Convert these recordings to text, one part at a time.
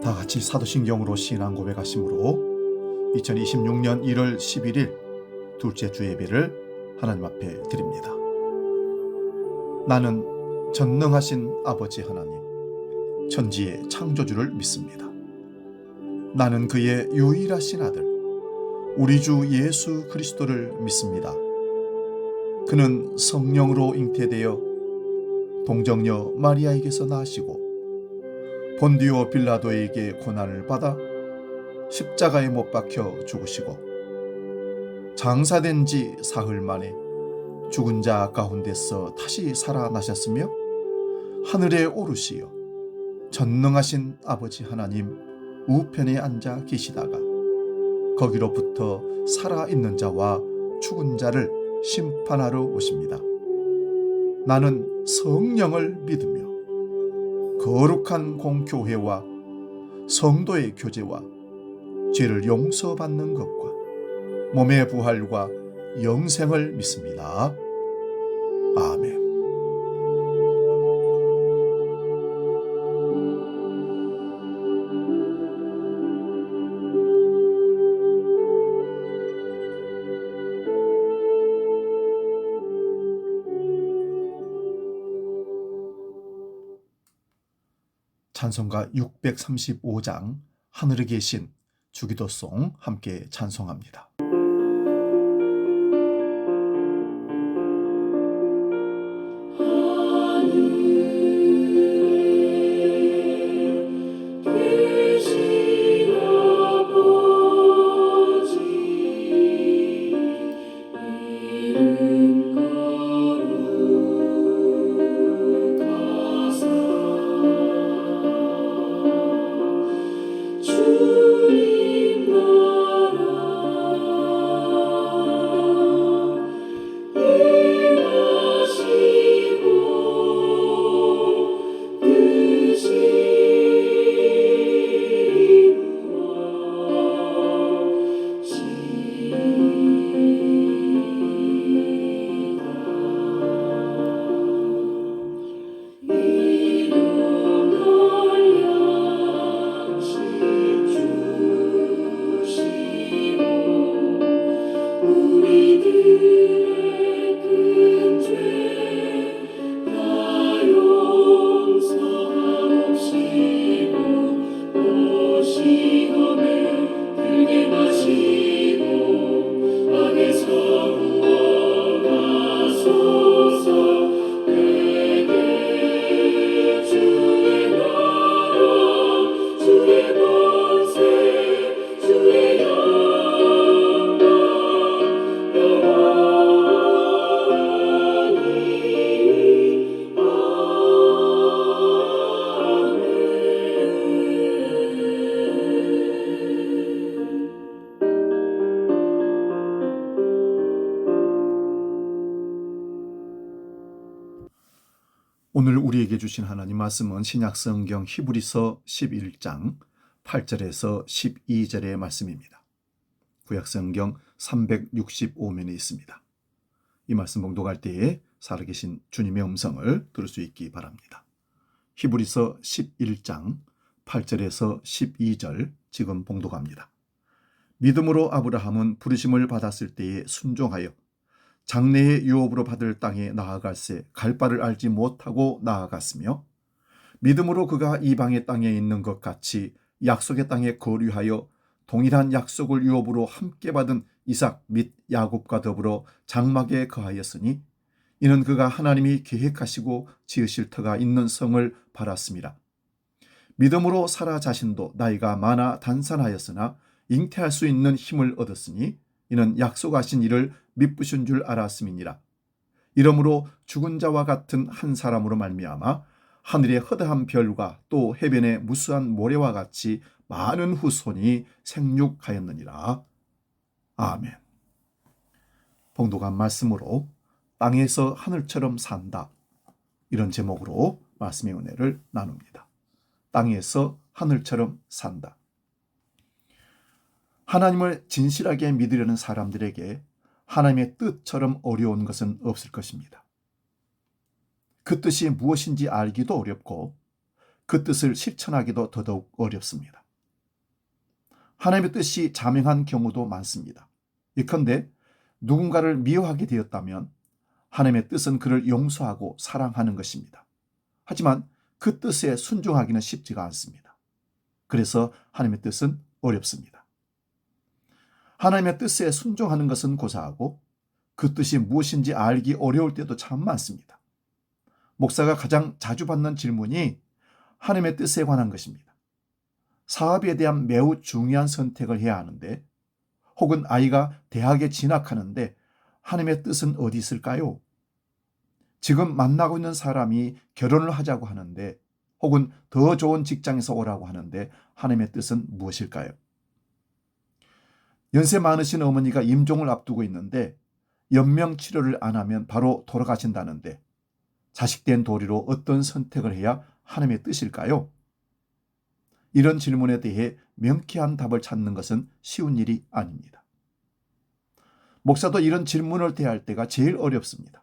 다 같이 사도신경으로 신앙 고백하심으로 2026년 1월 11일 둘째 주 예배를 하나님 앞에 드립니다. 나는 전능하신 아버지 하나님, 천지의 창조주를 믿습니다. 나는 그의 유일하신 아들, 우리 주 예수 그리스도를 믿습니다. 그는 성령으로 잉태되어 동정녀 마리아에게서 나시고 본디오 빌라도에게 고난을 받아 십자가에 못 박혀 죽으시고 장사된 지 사흘 만에 죽은 자 가운데서 다시 살아나셨으며 하늘에 오르시어 전능하신 아버지 하나님 우편에 앉아 계시다가 거기로부터 살아있는 자와 죽은 자를 심판하러 오십니다. 나는 성령을 믿으며 거룩한 공교회와 성도의 교제와 죄를 용서받는 것과 몸의 부활과 영생을 믿습니다. 아멘. 찬송가 635장 하늘에 계신 주기도송 함께 찬송합니다. 오늘 우리에게 주신 하나님 말씀은 신약성경 히브리서 11장 8절에서 12절의 말씀입니다. 구약성경 365면에 있습니다. 이 말씀 봉독할 때에 살아계신 주님의 음성을 들을 수 있기 바랍니다. 히브리서 11장 8절에서 12절 지금 봉독합니다. 믿음으로 아브라함은 부르심을 받았을 때에 순종하여 장래의 유업으로 받을 땅에 나아갈새 갈 바를 알지 못하고 나아갔으며 믿음으로 그가 이방의 땅에 있는 것 같이 약속의 땅에 거류하여 동일한 약속을 유업으로 함께 받은 이삭 및 야곱과 더불어 장막에 거하였으니 이는 그가 하나님이 계획하시고 지으실 터가 있는 성을 바랐습니다. 믿음으로 사라 자신도 나이가 많아 단산하였으나 잉태할 수 있는 힘을 얻었으니 이는 약속하신 이를 미쁘신 줄 알았음이니라. 이러므로 죽은 자와 같은 한 사람으로 말미암아 하늘의 허다한 별과 또 해변의 무수한 모래와 같이 많은 후손이 생육하였느니라. 아멘. 봉독한 말씀으로 땅에서 하늘처럼 산다, 이런 제목으로 말씀의 은혜를 나눕니다. 땅에서 하늘처럼 산다. 하나님을 진실하게 믿으려는 사람들에게 하나님의 뜻처럼 어려운 것은 없을 것입니다. 그 뜻이 무엇인지 알기도 어렵고 그 뜻을 실천하기도 더더욱 어렵습니다. 하나님의 뜻이 자명한 경우도 많습니다. 예컨대 누군가를 미워하게 되었다면 하나님의 뜻은 그를 용서하고 사랑하는 것입니다. 하지만 그 뜻에 순종하기는 쉽지가 않습니다. 그래서 하나님의 뜻은 어렵습니다. 하나님의 뜻에 순종하는 것은 고사하고 그 뜻이 무엇인지 알기 어려울 때도 참 많습니다. 목사가 가장 자주 받는 질문이 하나님의 뜻에 관한 것입니다. 사업에 대한 매우 중요한 선택을 해야 하는데, 혹은 아이가 대학에 진학하는데 하나님의 뜻은 어디 있을까요? 지금 만나고 있는 사람이 결혼을 하자고 하는데, 혹은 더 좋은 직장에서 오라고 하는데 하나님의 뜻은 무엇일까요? 연세 많으신 어머니가 임종을 앞두고 있는데 연명 치료를 안 하면 바로 돌아가신다는데 자식된 도리로 어떤 선택을 해야 하나님의 뜻일까요? 이런 질문에 대해 명쾌한 답을 찾는 것은 쉬운 일이 아닙니다. 목사도 이런 질문을 대할 때가 제일 어렵습니다.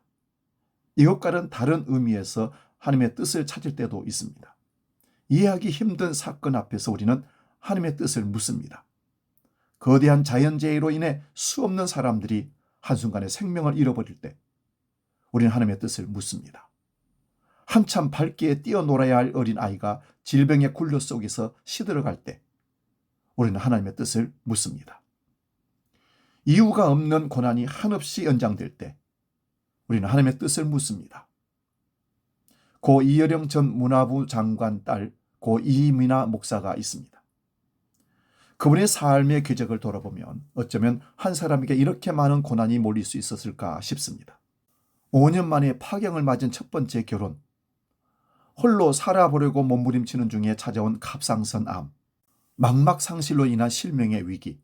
이것과는 다른 의미에서 하나님의 뜻을 찾을 때도 있습니다. 이해하기 힘든 사건 앞에서 우리는 하나님의 뜻을 묻습니다. 거대한 자연재해로 인해 수없는 사람들이 한순간에 생명을 잃어버릴 때 우리는 하나님의 뜻을 묻습니다. 한참 밝게 뛰어놀아야 할 어린아이가 질병의 굴레 속에서 시들어갈 때 우리는 하나님의 뜻을 묻습니다. 이유가 없는 고난이 한없이 연장될 때 우리는 하나님의 뜻을 묻습니다. 고 이여령 전 문화부 장관 딸 고 이미나 목사가 있습니다. 그분의 삶의 궤적을 돌아보면 어쩌면 한 사람에게 이렇게 많은 고난이 몰릴 수 있었을까 싶습니다. 5년 만에 파경을 맞은 첫 번째 결혼, 홀로 살아보려고 몸부림치는 중에 찾아온 갑상선암, 망막상실로 인한 실명의 위기,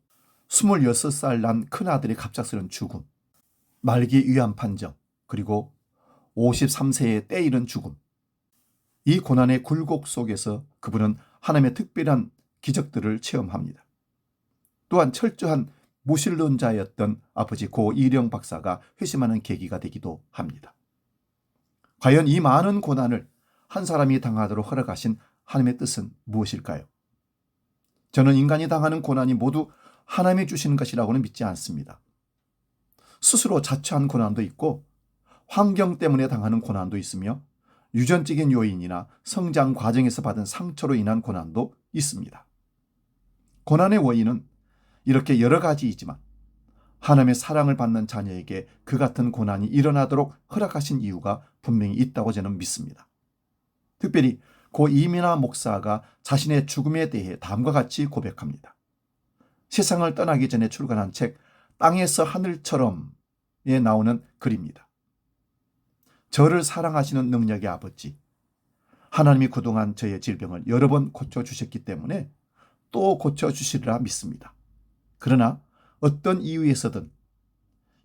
26살 난 큰아들의 갑작스런 죽음, 말기 위암 판정, 그리고 53세의 때이른 죽음. 이 고난의 굴곡 속에서 그분은 하나님의 특별한 기적들을 체험합니다. 또한 철저한 무신론자였던 아버지 고 이령 박사가 회심하는 계기가 되기도 합니다. 과연 이 많은 고난을 한 사람이 당하도록 허락하신 하나님의 뜻은 무엇일까요? 저는 인간이 당하는 고난이 모두 하나님이 주시는 것이라고는 믿지 않습니다. 스스로 자초한 고난도 있고 환경 때문에 당하는 고난도 있으며 유전적인 요인이나 성장 과정에서 받은 상처로 인한 고난도 있습니다. 고난의 원인은 이렇게 여러 가지이지만 하나님의 사랑을 받는 자녀에게 그 같은 고난이 일어나도록 허락하신 이유가 분명히 있다고 저는 믿습니다. 특별히 고 이민아 목사가 자신의 죽음에 대해 다음과 같이 고백합니다. 세상을 떠나기 전에 출간한 책 땅에서 하늘처럼에 나오는 글입니다. 저를 사랑하시는 능력의 아버지, 하나님이 그동안 저의 질병을 여러 번 고쳐주셨기 때문에 또 고쳐주시리라 믿습니다. 그러나 어떤 이유에서든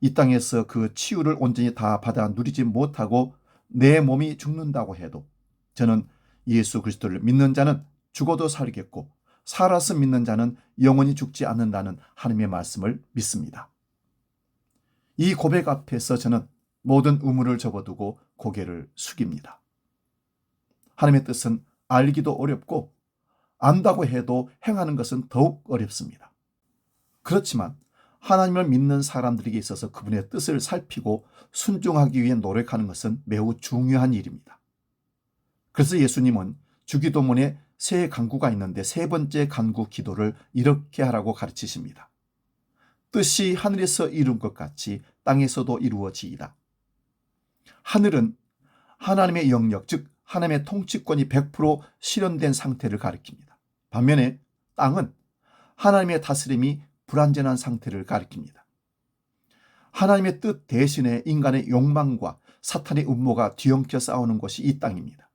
이 땅에서 그 치유를 온전히 다 받아 누리지 못하고 내 몸이 죽는다고 해도 저는 예수 그리스도를 믿는 자는 죽어도 살겠고 살아서 믿는 자는 영원히 죽지 않는다는 하나님의 말씀을 믿습니다. 이 고백 앞에서 저는 모든 의무를 접어두고 고개를 숙입니다. 하나님의 뜻은 알기도 어렵고 안다고 해도 행하는 것은 더욱 어렵습니다. 그렇지만 하나님을 믿는 사람들에게 있어서 그분의 뜻을 살피고 순종하기 위해 노력하는 것은 매우 중요한 일입니다. 그래서 예수님은 주기도문에 세 간구가 있는데 세 번째 간구 기도를 이렇게 하라고 가르치십니다. 뜻이 하늘에서 이룬 것 같이 땅에서도 이루어지이다. 하늘은 하나님의 영역, 즉 하나님의 통치권이 100% 실현된 상태를 가리킵니다. 반면에 땅은 하나님의 다스림이 불완전한 상태를 가리킵니다. 하나님의 뜻 대신에 인간의 욕망과 사탄의 음모가 뒤엉켜 싸우는 곳이 이 땅입니다.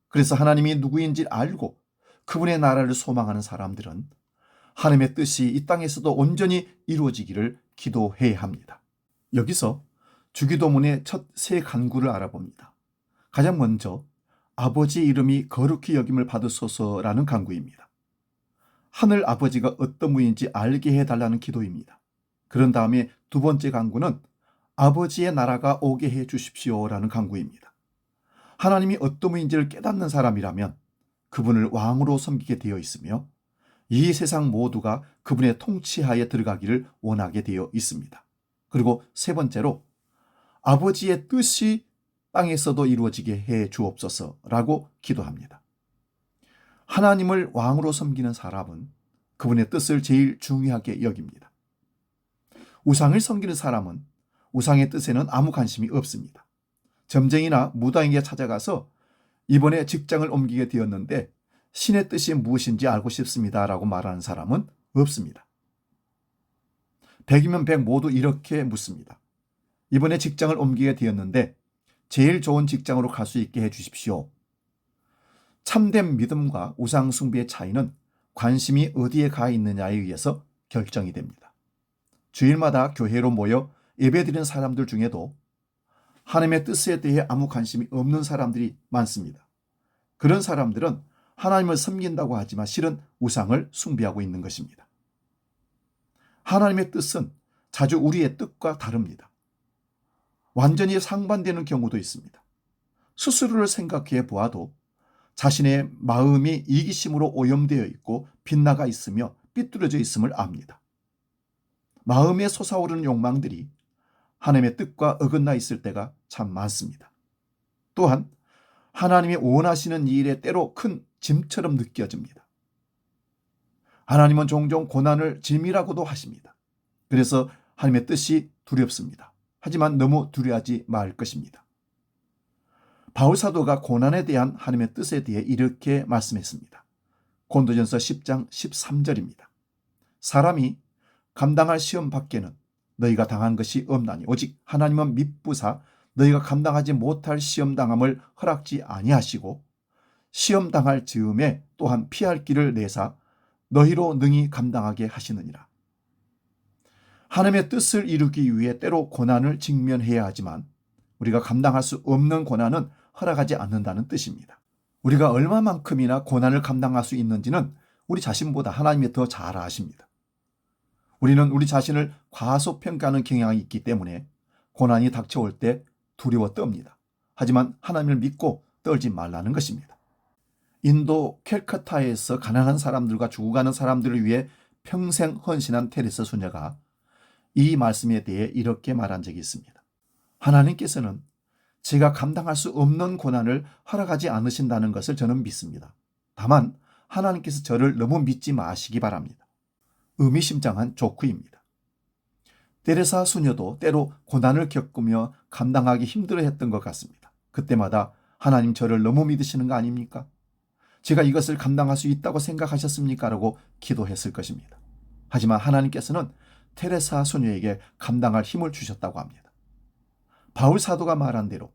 그래서 하나님이 누구인지 알고 그분의 나라를 소망하는 사람들은 하나님의 뜻이 이 땅에서도 온전히 이루어지기를 기도해야 합니다. 여기서 주기도문의 첫 세 간구를 알아봅니다. 가장 먼저 아버지의 이름이 거룩히 여김을 받으소서라는 간구입니다. 하늘 아버지가 어떤 분인지 알게 해달라는 기도입니다. 그런 다음에 두 번째 간구는 아버지의 나라가 오게 해 주십시오라는 간구입니다. 하나님이 어떤 분인지를 깨닫는 사람이라면 그분을 왕으로 섬기게 되어 있으며 이 세상 모두가 그분의 통치하에 들어가기를 원하게 되어 있습니다. 그리고 세 번째로 아버지의 뜻이 땅에서도 이루어지게 해 주옵소서라고 기도합니다. 하나님을 왕으로 섬기는 사람은 그분의 뜻을 제일 중요하게 여깁니다. 우상을 섬기는 사람은 우상의 뜻에는 아무 관심이 없습니다. 점쟁이나 무당에게 찾아가서 이번에 직장을 옮기게 되었는데 신의 뜻이 무엇인지 알고 싶습니다라고 말하는 사람은 없습니다. 100이면 100 모두 이렇게 묻습니다. 이번에 직장을 옮기게 되었는데 제일 좋은 직장으로 갈 수 있게 해주십시오. 참된 믿음과 우상 숭배의 차이는 관심이 어디에 가 있느냐에 의해서 결정이 됩니다. 주일마다 교회로 모여 예배드리는 사람들 중에도 하나님의 뜻에 대해 아무 관심이 없는 사람들이 많습니다. 그런 사람들은 하나님을 섬긴다고 하지만 실은 우상을 숭배하고 있는 것입니다. 하나님의 뜻은 자주 우리의 뜻과 다릅니다. 완전히 상반되는 경우도 있습니다. 스스로를 생각해 보아도 자신의 마음이 이기심으로 오염되어 있고 빗나가 있으며 삐뚤어져 있음을 압니다. 마음에 솟아오르는 욕망들이 하나님의 뜻과 어긋나 있을 때가 참 많습니다. 또한 하나님이 원하시는 일에 때로 큰 짐처럼 느껴집니다. 하나님은 종종 고난을 짐이라고도 하십니다. 그래서 하나님의 뜻이 두렵습니다. 하지만 너무 두려워하지 말 것입니다. 바울 사도가 고난에 대한 하나님의 뜻에 대해 이렇게 말씀했습니다. 고린도전서 10장 13절입니다. 사람이 감당할 시험 밖에는 너희가 당한 것이 없나니 오직 하나님은 미쁘사 너희가 감당하지 못할 시험 당함을 허락지 아니하시고 시험 당할 즈음에 또한 피할 길을 내사 너희로 능히 감당하게 하시느니라. 하나님의 뜻을 이루기 위해 때로 고난을 직면해야 하지만 우리가 감당할 수 없는 고난은 허락하지 않는다는 뜻입니다. 우리가 얼마만큼이나 고난을 감당할 수 있는지는 우리 자신보다 하나님이 더 잘 아십니다. 우리는 우리 자신을 과소평가하는 경향이 있기 때문에 고난이 닥쳐올 때 두려워 떱니다. 하지만 하나님을 믿고 떨지 말라는 것입니다. 인도 캘커타에서 가난한 사람들과 죽어가는 사람들을 위해 평생 헌신한 테레사 수녀가 이 말씀에 대해 이렇게 말한 적이 있습니다. 하나님께서는 제가 감당할 수 없는 고난을 허락하지 않으신다는 것을 저는 믿습니다. 다만 하나님께서 저를 너무 믿지 마시기 바랍니다. 의미심장한 조크입니다. 테레사 수녀도 때로 고난을 겪으며 감당하기 힘들어했던 것 같습니다. 그때마다 하나님 저를 너무 믿으시는 거 아닙니까? 제가 이것을 감당할 수 있다고 생각하셨습니까? 라고 기도했을 것입니다. 하지만 하나님께서는 테레사 수녀에게 감당할 힘을 주셨다고 합니다. 바울 사도가 말한 대로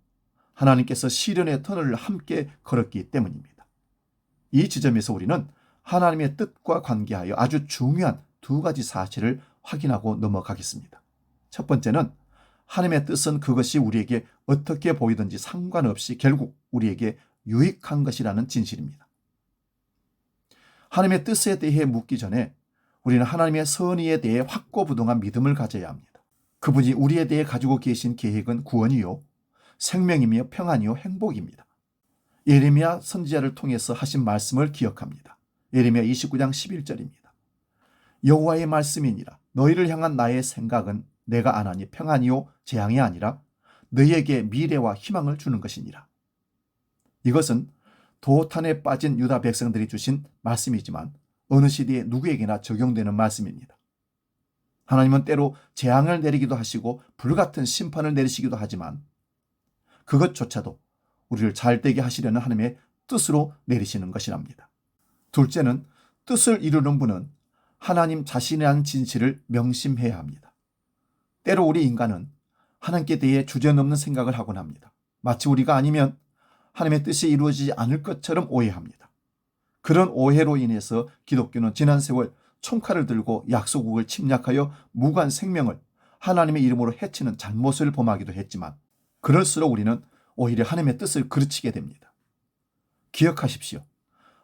하나님께서 시련의 터널을 함께 걸었기 때문입니다. 이 지점에서 우리는 하나님의 뜻과 관계하여 아주 중요한 두 가지 사실을 확인하고 넘어가겠습니다. 첫 번째는 하나님의 뜻은 그것이 우리에게 어떻게 보이든지 상관없이 결국 우리에게 유익한 것이라는 진실입니다. 하나님의 뜻에 대해 묻기 전에 우리는 하나님의 선의에 대해 확고부동한 믿음을 가져야 합니다. 그분이 우리에 대해 가지고 계신 계획은 구원이요, 생명이며 평안이요, 행복입니다. 예레미야 선지자를 통해서 하신 말씀을 기억합니다. 예레미야 29장 11절입니다. 여호와의 말씀이니라. 너희를 향한 나의 생각은 내가 안하니 평안이요 재앙이 아니라 너희에게 미래와 희망을 주는 것이니라. 이것은 도탄에 빠진 유다 백성들이 주신 말씀이지만 어느 시대에 누구에게나 적용되는 말씀입니다. 하나님은 때로 재앙을 내리기도 하시고 불같은 심판을 내리시기도 하지만 그것조차도 우리를 잘되게 하시려는 하나님의 뜻으로 내리시는 것이랍니다. 둘째는 뜻을 이루는 분은 하나님 자신이라는 진실을 명심해야 합니다. 때로 우리 인간은 하나님께 대해 주저넘는 생각을 하곤 합니다. 마치 우리가 아니면 하나님의 뜻이 이루어지지 않을 것처럼 오해합니다. 그런 오해로 인해서 기독교는 지난 세월 총칼을 들고 약소국을 침략하여 무관 생명을 하나님의 이름으로 해치는 잘못을 범하기도 했지만 그럴수록 우리는 오히려 하나님의 뜻을 그르치게 됩니다. 기억하십시오.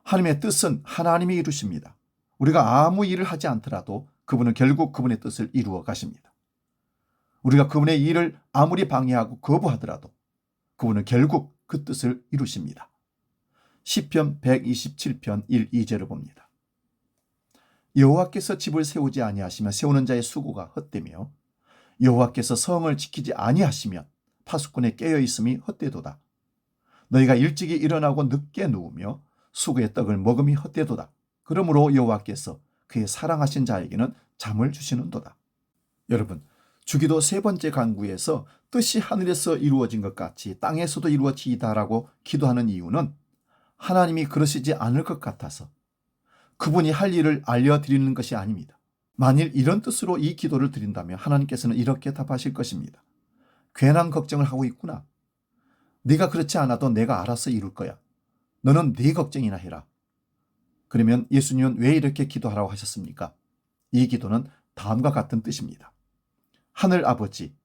하나님의 뜻은 하나님이 이루십니다. 우리가 아무 일을 하지 않더라도 그분은 결국 그분의 뜻을 이루어 가십니다. 우리가 그분의 일을 아무리 방해하고 거부하더라도 그분은 결국 그 뜻을 이루십니다. 시편 127편 1, 2절을 봅니다. 여호와께서 집을 세우지 아니하시면 세우는 자의 수고가 헛되며 여호와께서 성을 지키지 아니하시면 파수꾼의 깨어 있음이 헛되도다. 너희가 일찍이 일어나고 늦게 누우며 수고의 떡을 먹음이 헛되도다. 그러므로 여호와께서 그의 사랑하신 자에게는 잠을 주시는도다. 여러분, 주기도 세 번째 간구에서 뜻이 하늘에서 이루어진 것 같이 땅에서도 이루어지이다라고 기도하는 이유는 하나님이 그러시지 않을 것 같아서 그분이 할 일을 알려드리는 것이 아닙니다. 만일 이런 뜻으로 이 기도를 드린다면 하나님께서는 이렇게 답하실 것입니다. 괜한 걱정을 하고 있구나. 네가 그렇지 않아도 내가 알아서 이룰 거야. 너는 네 걱정이나 해라. 그러면 예수님은 왜 이렇게 기도하라고 하셨습니까? 이 기도는 다음과 같은 뜻입니다. 하늘 아버지,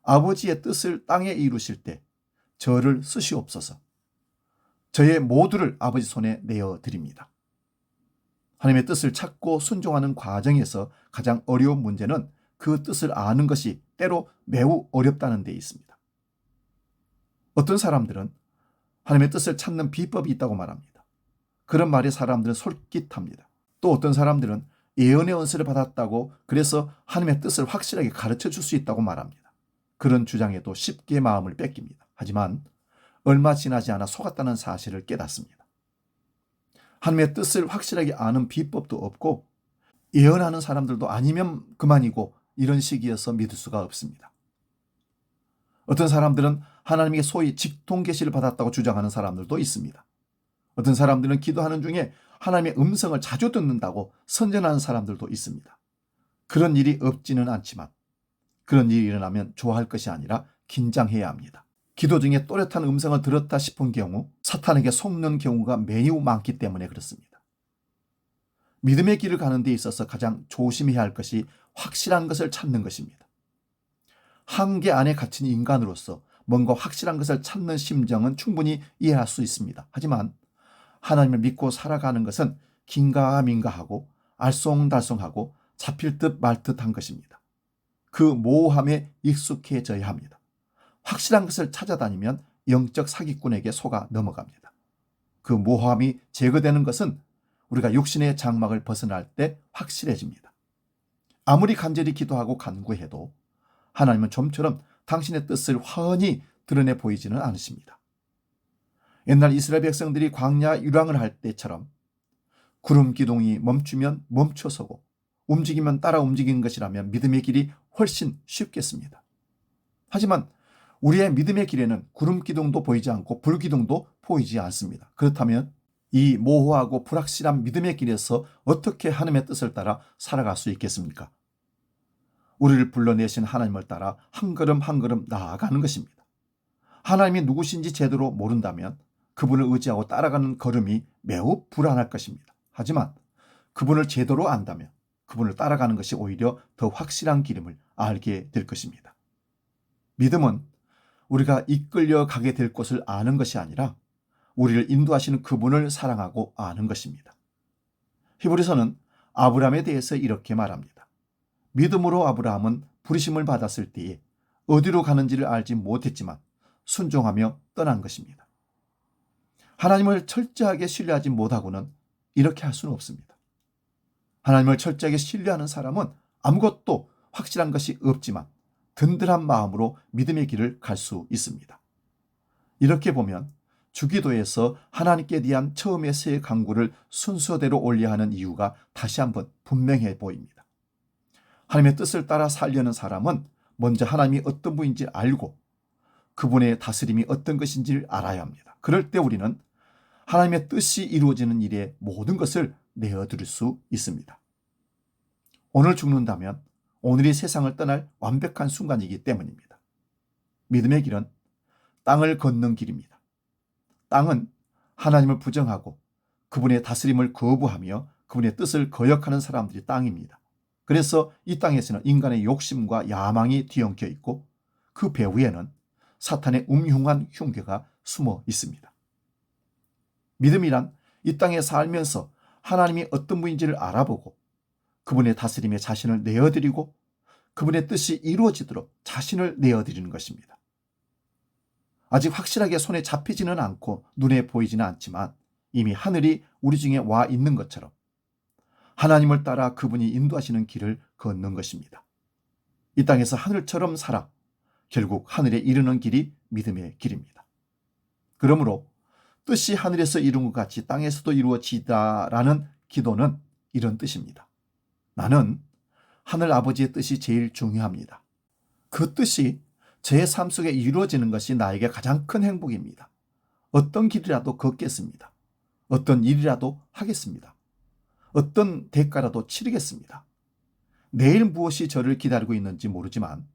아버지의 뜻을 땅에 이루실 때 저를 쓰시옵소서. 저의 모두를 아버지 손에 내어드립니다. 하나님의 뜻을 찾고 순종하는 과정에서 가장 어려운 문제는 그 뜻을 아는 것이 때로 매우 어렵다는 데 있습니다. 어떤 사람들은 하나님의 뜻을 찾는 비법이 있다고 말합니다. 그런 말에 사람들은 솔깃합니다. 또 어떤 사람들은 예언의 은사를 받았다고 그래서 하나님의 뜻을 확실하게 가르쳐 줄 수 있다고 말합니다. 그런 주장에도 쉽게 마음을 뺏깁니다. 하지만 얼마 지나지 않아 속았다는 사실을 깨닫습니다. 하나님의 뜻을 확실하게 아는 비법도 없고 예언하는 사람들도 아니면 그만이고 이런 시기여서 믿을 수가 없습니다. 어떤 사람들은 하나님에게 소위 직통계시를 받았다고 주장하는 사람들도 있습니다. 어떤 사람들은 기도하는 중에 하나님의 음성을 자주 듣는다고 선전하는 사람들도 있습니다. 그런 일이 없지는 않지만 그런 일이 일어나면 좋아할 것이 아니라 긴장해야 합니다. 기도 중에 또렷한 음성을 들었다 싶은 경우 사탄에게 속는 경우가 매우 많기 때문에 그렇습니다. 믿음의 길을 가는 데 있어서 가장 조심해야 할 것이 확실한 것을 찾는 것입니다. 한계 안에 갇힌 인간으로서 뭔가 확실한 것을 찾는 심정은 충분히 이해할 수 있습니다. 하지만 하나님을 믿고 살아가는 것은 긴가민가하고 알쏭달쏭하고 잡힐 듯 말 듯한 것입니다. 그 모호함에 익숙해져야 합니다. 확실한 것을 찾아다니면 영적 사기꾼에게 속아 넘어갑니다. 그 모호함이 제거되는 것은 우리가 육신의 장막을 벗어날 때 확실해집니다. 아무리 간절히 기도하고 간구해도 하나님은 좀처럼 당신의 뜻을 훤히 드러내 보이지는 않으십니다. 옛날 이스라엘 백성들이 광야 유랑을 할 때처럼 구름 기둥이 멈추면 멈춰서고 움직이면 따라 움직이는 것이라면 믿음의 길이 훨씬 쉽겠습니다. 하지만 우리의 믿음의 길에는 구름 기둥도 보이지 않고 불 기둥도 보이지 않습니다. 그렇다면 이 모호하고 불확실한 믿음의 길에서 어떻게 하나님의 뜻을 따라 살아갈 수 있겠습니까? 우리를 불러내신 하나님을 따라 한 걸음 한 걸음 나아가는 것입니다. 하나님이 누구신지 제대로 모른다면 그분을 의지하고 따라가는 걸음이 매우 불안할 것입니다. 하지만 그분을 제대로 안다면 그분을 따라가는 것이 오히려 더 확실한 길임을 알게 될 것입니다. 믿음은 우리가 이끌려 가게 될 곳을 아는 것이 아니라 우리를 인도하시는 그분을 사랑하고 아는 것입니다. 히브리서는 아브라함에 대해서 이렇게 말합니다. 믿음으로 아브라함은 부르심을 받았을 때에 어디로 가는지를 알지 못했지만 순종하며 떠난 것입니다. 하나님을 철저하게 신뢰하지 못하고는 이렇게 할 수는 없습니다. 하나님을 철저하게 신뢰하는 사람은 아무것도 확실한 것이 없지만 든든한 마음으로 믿음의 길을 갈 수 있습니다. 이렇게 보면 주기도에서 하나님께 대한 처음의 세 간구를 순서대로 올려야 하는 이유가 다시 한번 분명해 보입니다. 하나님의 뜻을 따라 살려는 사람은 먼저 하나님이 어떤 분인지 알고 그분의 다스림이 어떤 것인지를 알아야 합니다. 그럴 때 우리는 하나님의 뜻이 이루어지는 일에 모든 것을 내어드릴 수 있습니다. 오늘 죽는다면 오늘이 세상을 떠날 완벽한 순간이기 때문입니다. 믿음의 길은 땅을 걷는 길입니다. 땅은 하나님을 부정하고 그분의 다스림을 거부하며 그분의 뜻을 거역하는 사람들이 땅입니다. 그래서 이 땅에서는 인간의 욕심과 야망이 뒤엉켜 있고 그 배후에는 사탄의 음흉한 흉계가 숨어 있습니다. 믿음이란 이 땅에 살면서 하나님이 어떤 분인지를 알아보고 그분의 다스림에 자신을 내어드리고 그분의 뜻이 이루어지도록 자신을 내어드리는 것입니다. 아직 확실하게 손에 잡히지는 않고 눈에 보이지는 않지만 이미 하늘이 우리 중에 와 있는 것처럼 하나님을 따라 그분이 인도하시는 길을 걷는 것입니다. 이 땅에서 하늘처럼 살아 결국 하늘에 이르는 길이 믿음의 길입니다. 그러므로 뜻이 하늘에서 이룬 것 같이 땅에서도 이루어지다라는 기도는 이런 뜻입니다. 나는 하늘 아버지의 뜻이 제일 중요합니다. 그 뜻이 제 삶 속에 이루어지는 것이 나에게 가장 큰 행복입니다. 어떤 길이라도 걷겠습니다. 어떤 일이라도 하겠습니다. 어떤 대가라도 치르겠습니다. 내일 무엇이 저를 기다리고 있는지 모르지만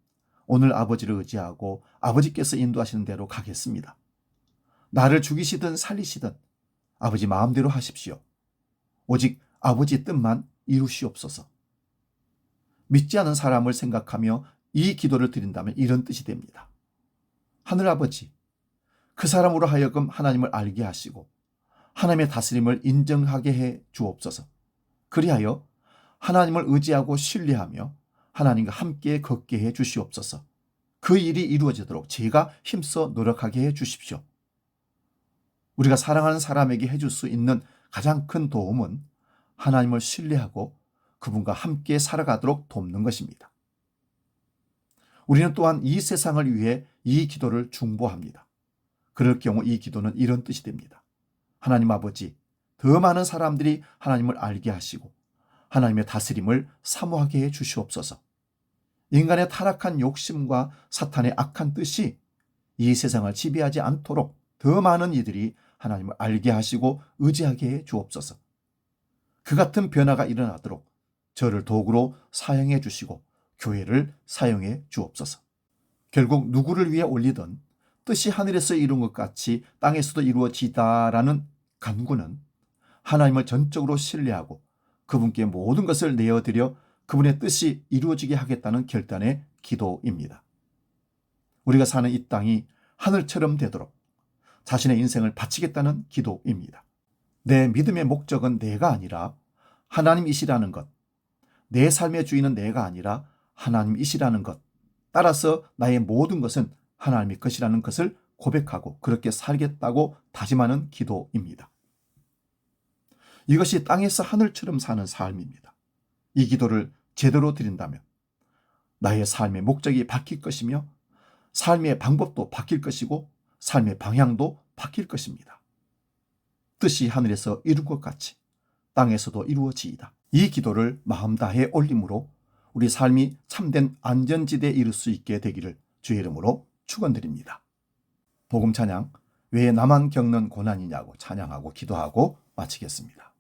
오늘 아버지를 의지하고 아버지께서 인도하시는 대로 가겠습니다. 나를 죽이시든 살리시든 아버지 마음대로 하십시오. 오직 아버지의 뜻만 이루시옵소서. 믿지 않은 사람을 생각하며 이 기도를 드린다면 이런 뜻이 됩니다. 하늘아버지, 그 사람으로 하여금 하나님을 알게 하시고 하나님의 다스림을 인정하게 해 주옵소서. 그리하여 하나님을 의지하고 신뢰하며 하나님과 함께 걷게 해 주시옵소서. 그 일이 이루어지도록 제가 힘써 노력하게 해 주십시오. 우리가 사랑하는 사람에게 해줄 수 있는 가장 큰 도움은 하나님을 신뢰하고 그분과 함께 살아가도록 돕는 것입니다. 우리는 또한 이 세상을 위해 이 기도를 중보합니다. 그럴 경우 이 기도는 이런 뜻이 됩니다. 하나님 아버지, 더 많은 사람들이 하나님을 알게 하시고 하나님의 다스림을 사모하게 해 주시옵소서. 인간의 타락한 욕심과 사탄의 악한 뜻이 이 세상을 지배하지 않도록 더 많은 이들이 하나님을 알게 하시고 의지하게 해 주옵소서. 그 같은 변화가 일어나도록 저를 도구로 사용해 주시고 교회를 사용해 주옵소서. 결국 누구를 위해 올리든 뜻이 하늘에서 이룬 것 같이 땅에서도 이루어지다라는 간구는 하나님을 전적으로 신뢰하고 그분께 모든 것을 내어드려 그분의 뜻이 이루어지게 하겠다는 결단의 기도입니다. 우리가 사는 이 땅이 하늘처럼 되도록 자신의 인생을 바치겠다는 기도입니다. 내 믿음의 목적은 내가 아니라 하나님이시라는 것, 내 삶의 주인은 내가 아니라 하나님이시라는 것, 따라서 나의 모든 것은 하나님의 것이라는 것을 고백하고 그렇게 살겠다고 다짐하는 기도입니다. 이것이 땅에서 하늘처럼 사는 삶입니다. 이 기도를 제대로 드린다면 나의 삶의 목적이 바뀔 것이며 삶의 방법도 바뀔 것이고 삶의 방향도 바뀔 것입니다. 뜻이 하늘에서 이룬 것 같이 땅에서도 이루어지이다. 이 기도를 마음 다해 올림으로 우리 삶이 참된 안전지대에 이를 수 있게 되기를 주의 이름으로 축원드립니다. 복음 찬양, 왜 나만 겪는 고난이냐고 찬양하고 기도하고 마치겠습니다.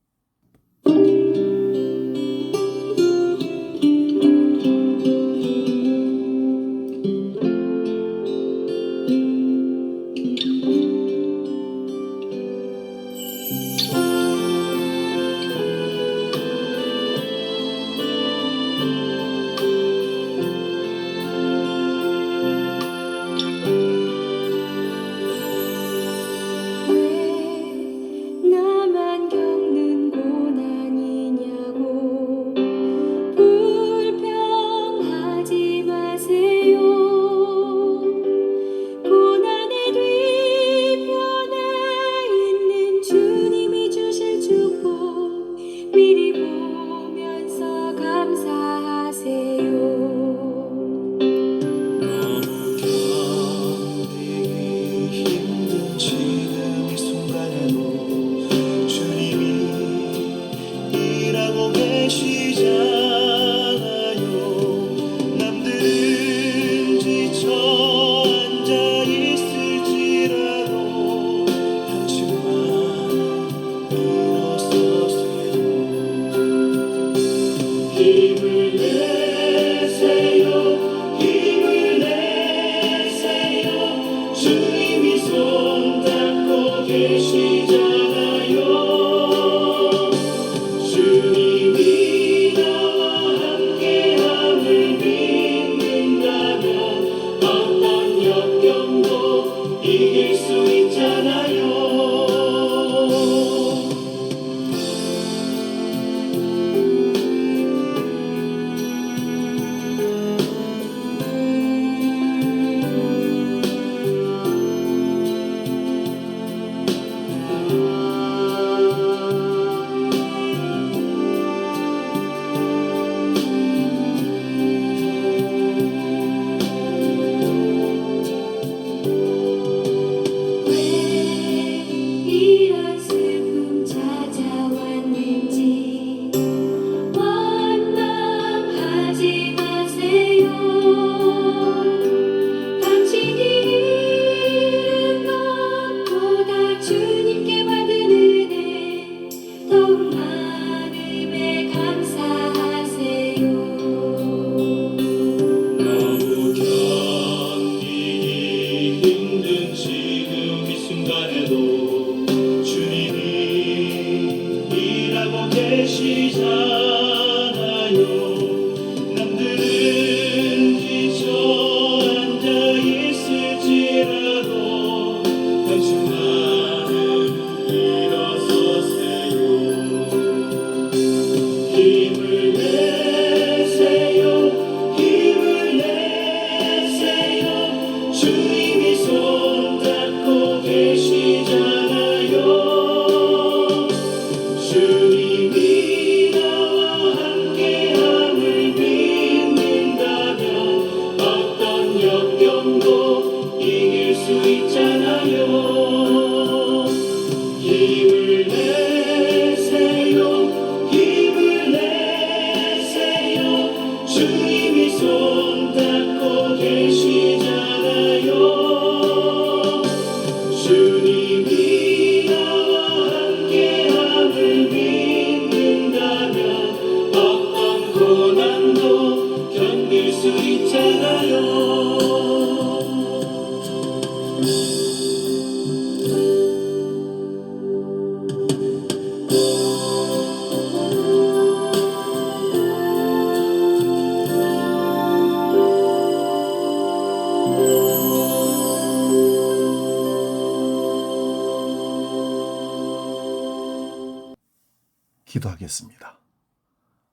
기도하겠습니다.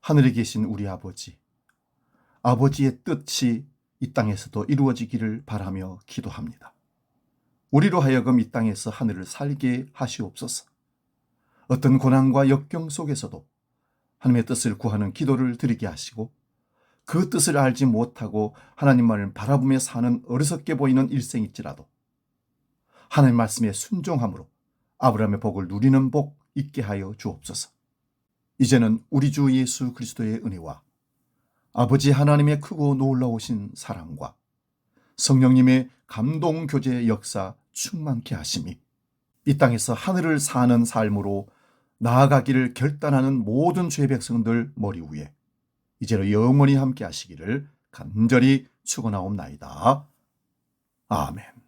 하늘에 계신 우리 아버지, 아버지의 뜻이 이 땅에서도 이루어지기를 바라며 기도합니다. 우리로 하여금 이 땅에서 하늘을 살게 하시옵소서. 어떤 고난과 역경 속에서도 하나님의 뜻을 구하는 기도를 드리게 하시고, 그 뜻을 알지 못하고 하나님만을 바라보며 사는 어리석게 보이는 일생일지라도 하나님 말씀에 순종함으로 아브라함의 복을 누리는 복 있게 하여 주옵소서. 이제는 우리 주 예수 그리스도의 은혜와 아버지 하나님의 크고 놀라우신 사랑과 성령님의 감동 교제의 역사 충만케 하심이 이 땅에서 하늘을 사는 삶으로 나아가기를 결단하는 모든 죄 백성들 머리 위에 이제로 영원히 함께 하시기를 간절히 축원하옵나이다. 아멘.